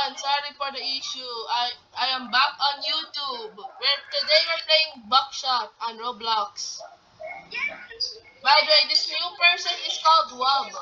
everyone, sorry for the issue. I am back on YouTube. Today we're playing Buckshot on Roblox. By the way, this new person is called Wub,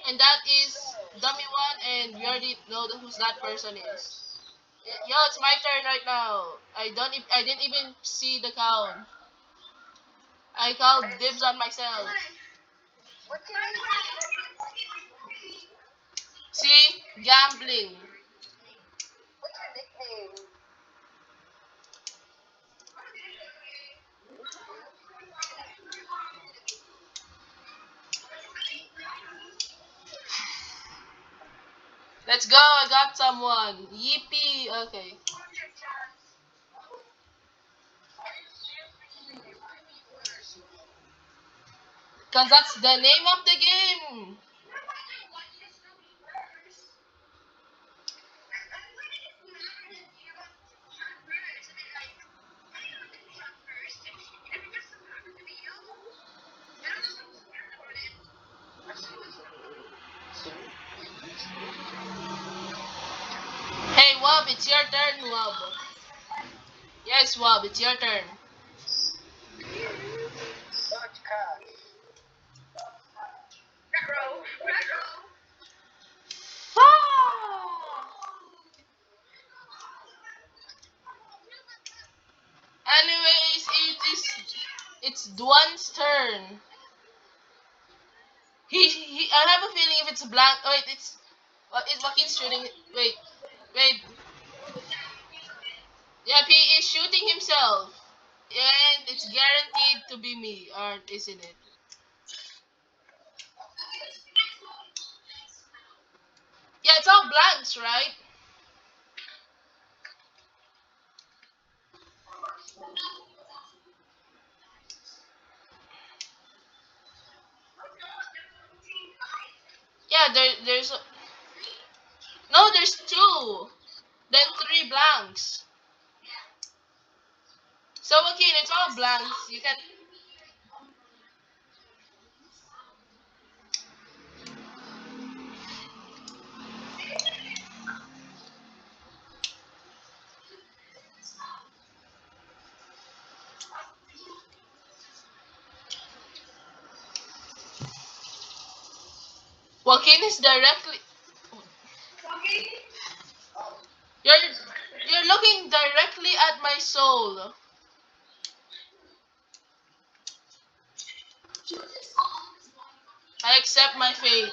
and that is Dummy One, and we already know who that person is. Yo, it's my turn right now. I didn't even see the count. I called dibs on myself. See, gambling. Let's go. I got someone. Yippee. Okay. Because that's the name of the game. Hey, Wub, it's your turn, Wub. Yes, Wub, it's your turn. Anyways, it's Dwan's turn. I have a feeling if it's blank. Oh, wait, it's Joaquin's shooting. Wait. Yep, he is shooting himself, and it's guaranteed to be me, or isn't it? Yeah, it's all blanks, right? Yeah, no, there's two, then three blanks. So again, it's all blanks. You can. Joaquin is directly. You're you're looking directly at my soul. I accept my fate.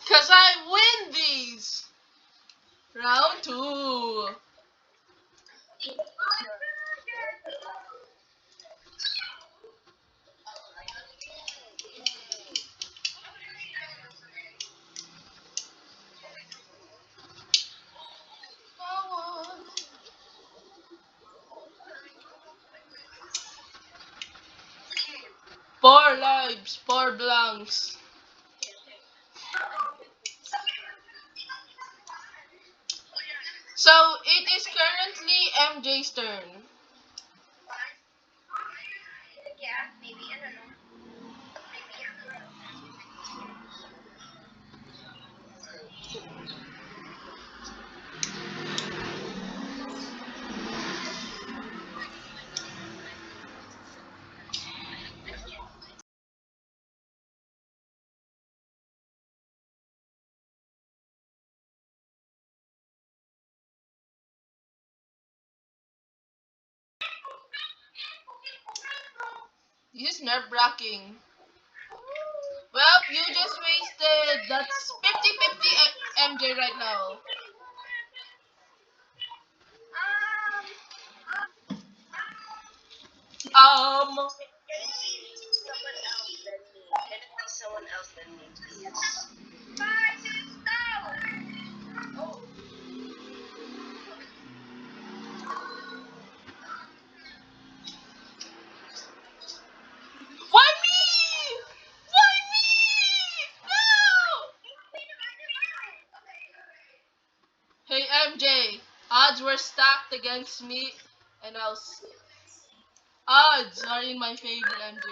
Cause I win these. Round two. Four lives, four blanks. So it is currently MJ's turn. This is nerve-wracking. Well, you just wasted. That's 50-50 MJ right now. Um, why me? Why me? No! Hey MJ, odds were stacked against me, and odds are in my favor, MJ.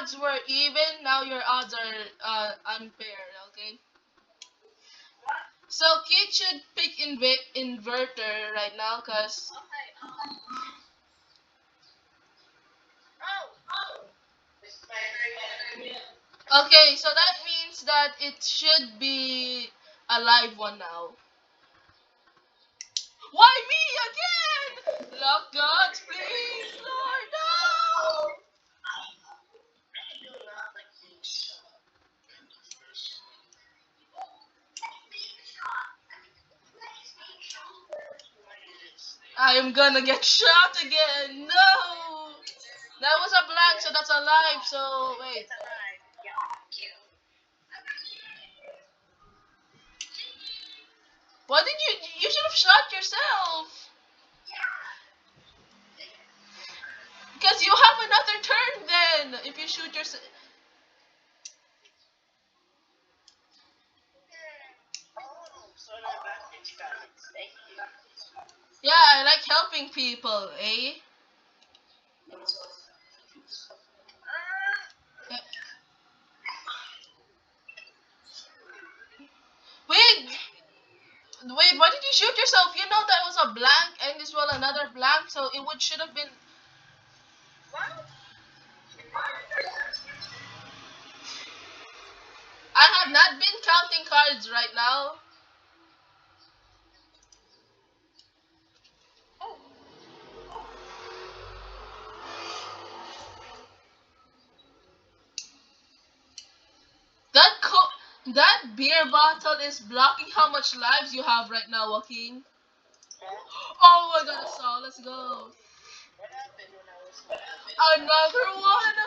odds were even, now your odds are unfair, okay? So Kit should pick inverter right now, cause okay, so that means that it should be a live one now. Why me again? Lock gods, please, Lord, no! I am gonna get shot again. No! That was a blank, so that's a live, so wait. Why did you should have shot yourself? Because you have another turn then, if you shoot yourself. Yeah, I like helping people, eh? Eh, Wait, wait, why did you shoot yourself? You know that was a blank and as well another blank, so it would should have been. I have not been counting cards right now. That beer bottle is blocking how much lives you have right now, Joaquin. Oh my god, so let's go. Another one.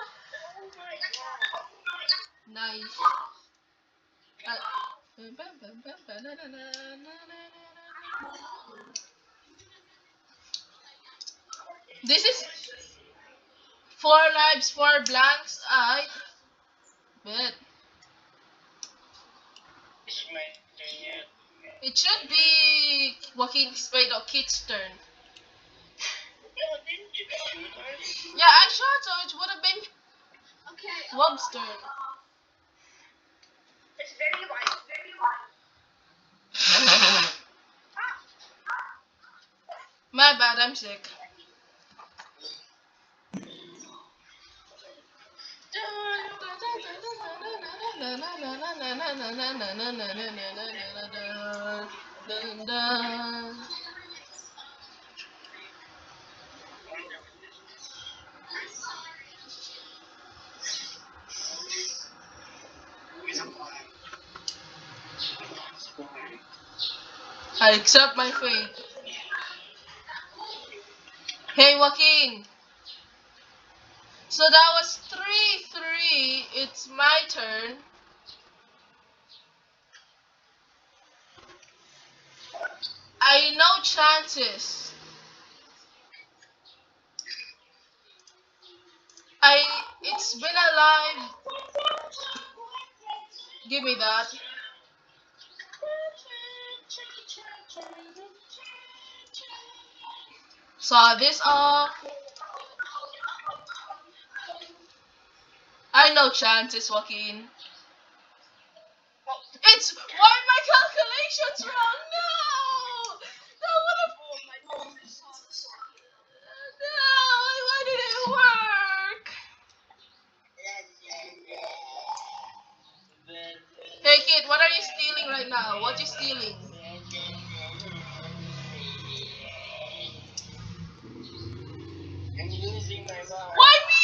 Nice. This is 4 lives, 4 blanks. I bet it should be Joaquin's wait or Kit's turn. Yeah, I shot, so it would have been Wob's turn. My bad, I'm sick. I accept my fate. Hey, Joaquin. So that was 3-3. It's my turn. I know chances. It's been alive. Give me that. Saw this off. I know chances, Joaquin. It's why are my calculations wrong? No! That would have. No! Why did it work? Hey kid, what are you stealing right now? What you stealing? Why me?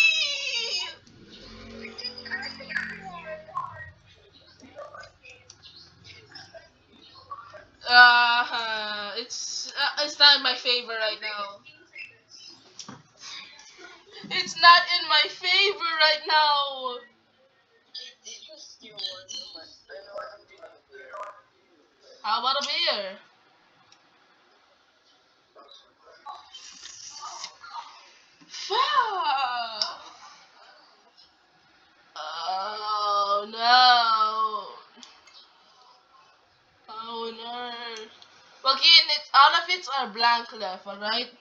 It's not in my favor right now. It's not in my favor right now. How about a beer? Fuck. Oh no. Oh no. Well, again, all of it are blank left, alright?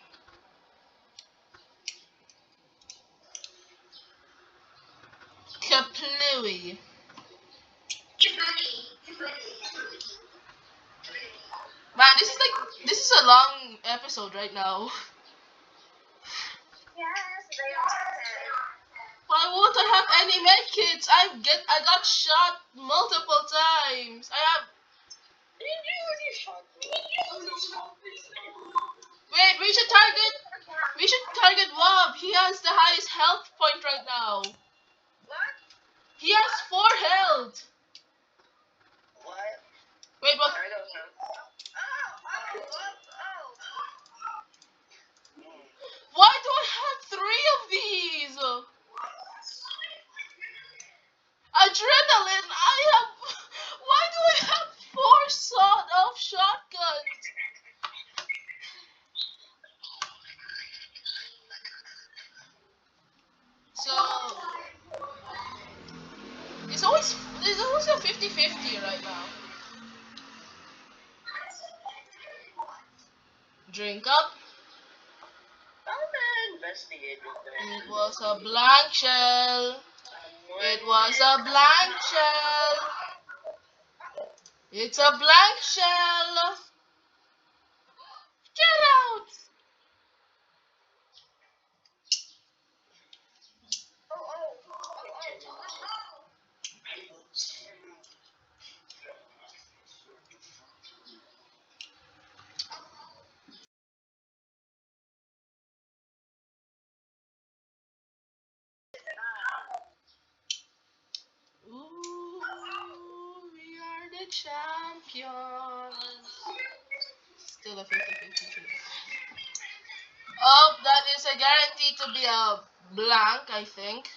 Chewy. Man, this is a long episode right now. Why won't I have any medkits? I got shot multiple times. I have. Wait, we should target Wob. He has the highest health point right now. He has 4 health. Wait, what? Why do I have 3 of these? Adrenaline. I have. Why do I have 4 sawed-off shotguns? So it's always a 50-50 right now. Drink up. It was a blank shell. It was a blank shell. It's a blank shell. Get out. Ooh, we are the champions. Still a 50-50. Oh, that is a guarantee to be a blank, I think.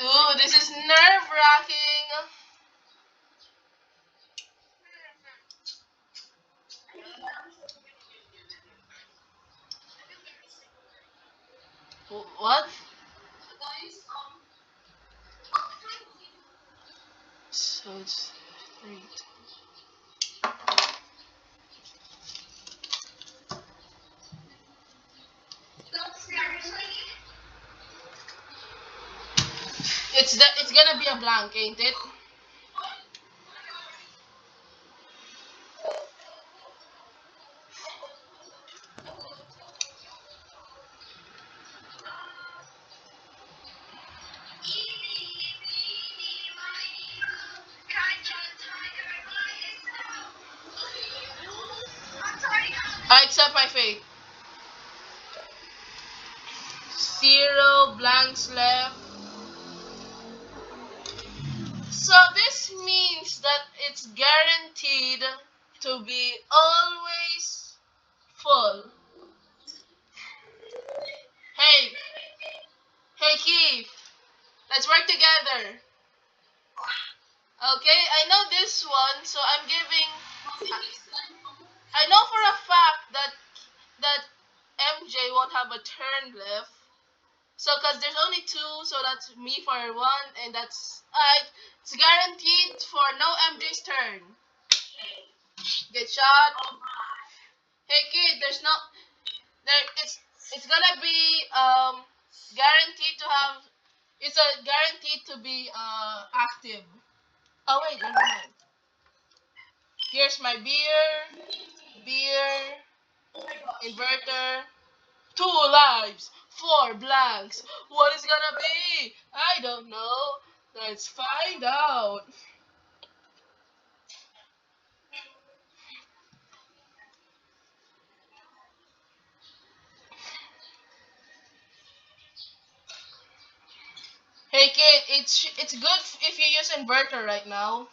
Ooh, this is nerve-wracking. What? So it's 3. It's gonna be a blank, ain't it? I accept my fate. 0 blanks left. So this means that it's guaranteed to be always full. Hey, hey Keith, let's work together. Okay, I know this one, so I'm giving. I know for a fact that MJ won't have a turn left. So, cause there's only 2, so that's me for 1, and that's it's guaranteed for no MJ's turn. Get shot. Hey kid, there's no there. It's gonna be guaranteed to have. It's a guaranteed to be active. Oh wait, never mind. Here's my beer, inverter, 2 lives, 4 blanks. What is gonna be? I don't know. Let's find out. Hey kid, it's good if you use inverter right now.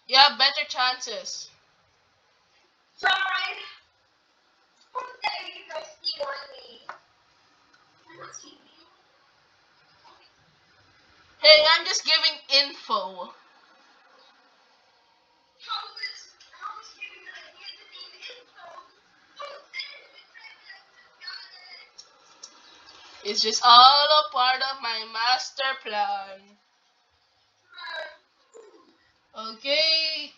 You have better chances. Hey, I'm just giving info. It's just all a part of my master plan. Okay.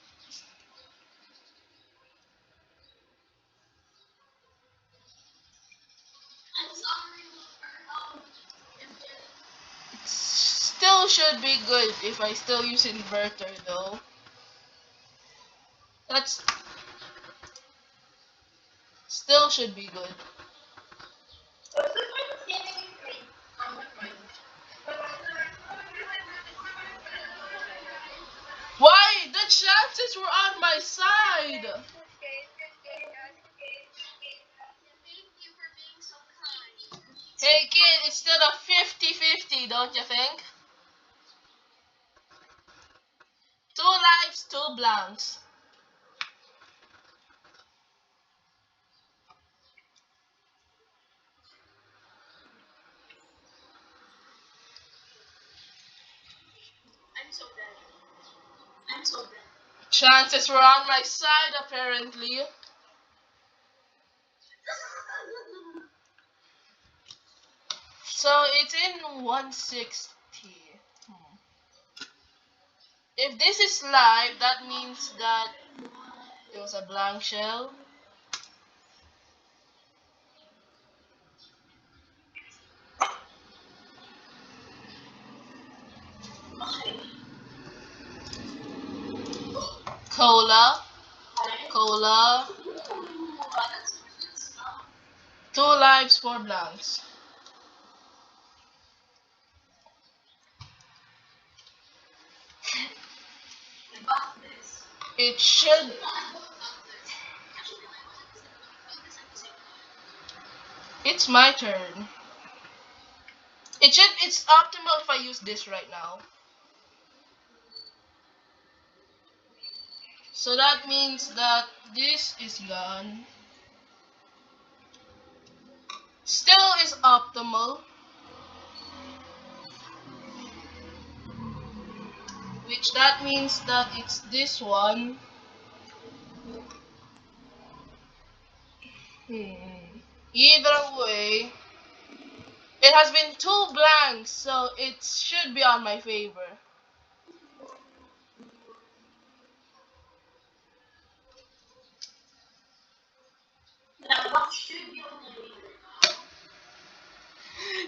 should be good if I still use inverter though. That's still should be good. Why? The chances were on my side. Hey kid, it's still a 50-50, don't you think? 2 lives, 2 blanks. Chances were on my side apparently. So it's in 160. If this is live, that means that it was a blank shell. Cola. Cola. 2 lives, 4 blanks. It should. It's my turn. It's optimal if I use this right now. So that means that this is gone. Still is optimal. Which that means that it's this one. Either way, it has been 2 blanks, so it should be on my favor.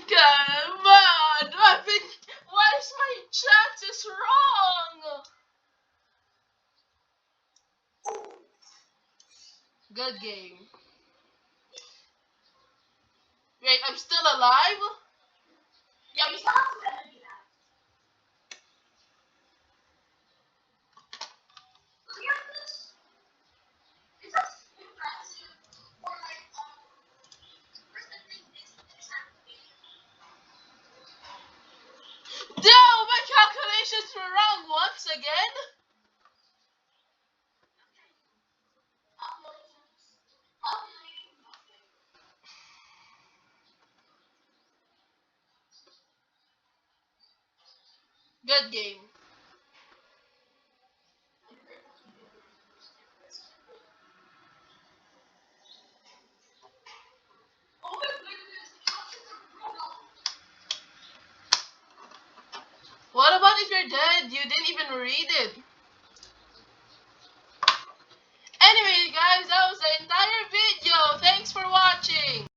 Come on! Why is my chances wrong? Good game. Wait, I'm still alive? No, my calculations were wrong once again. Good game. What about if you're dead? You didn't even read it.